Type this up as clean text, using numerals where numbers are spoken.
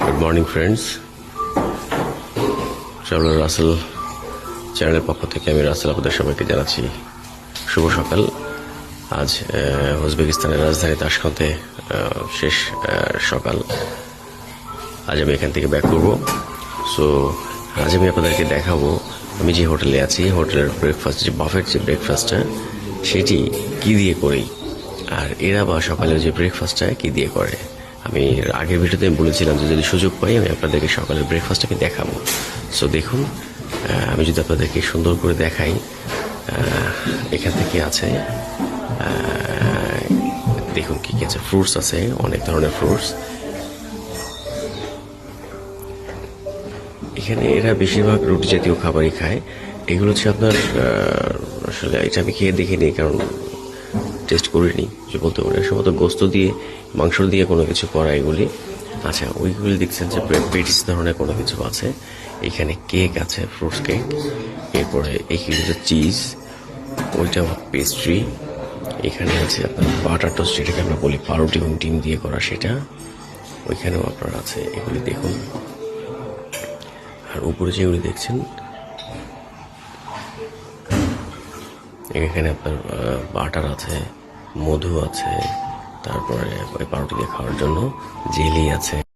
Good morning friends, traveller Russell চ্যানেলের পক্ষ থেকে আমি রাসেল আপনাদের সবাইকে জানাচ্ছি শুভ সকাল। আজ উজবেকিস্তানের রাজধানী তাশকেন্তে শেষ সকাল। আজ আমি এখান থেকে ব্যাক করব। সো আজ আমি আপনাদেরকে দেখাবো আমি যে হোটেলে আছি, হোটেলের ব্রেকফাস্ট, যে বাফেট যে ব্রেকফাস্টটা, সেটি কি দিয়ে করি, আর এরা বা সকালের যে ব্রেকফাস্টটা কি দিয়ে করে। আমি আগের ভিডিওতে আমি বলেছিলাম যে যদি সুযোগ পাই আমি আপনাদেরকে সকালের ব্রেকফাস্টটাকে দেখাবো। সো দেখুন, আমি যদি আপনাদেরকে সুন্দর করে দেখাই, এখান থেকে আছে, দেখুন কি কি আছে। ফ্রুটস আছে, অনেক ধরনের ফ্রুটস। এখানে এরা বেশিরভাগ রুটি জাতীয় খাবারই খায়। এগুলো হচ্ছে আপনার, আসলে এটা আমি খেয়ে দেখিনি, কারণ টেস্ট করিনি যে বলতে পারি। সম্ভবত গোস্ত দিয়ে, মাংস দিয়ে কোনো কিছু করা এগুলি। আচ্ছা, ওইগুলি দেখছেন যে পেটিস ধরনের কোনো কিছু আছে। এখানে কেক আছে, ফ্রুটস কেক। এরপরে এইখানে হচ্ছে চিজ, ওইটা পেস্ট্রি। এখানে আছে আপনার বাটার টোস্ট, যেটাকে আমরা বলি পাউরুটি এবং ডিম দিয়ে করা, সেটা ওইখানেও আপনার আছে। এগুলি দেখুন। আর উপরে যেগুলি দেখছেন, এখানে আপনার বাটার আছে, মধু আছে, তারপরে ওই পাউরুটি দিয়ে খাওয়ার জন্য জেলি আছে।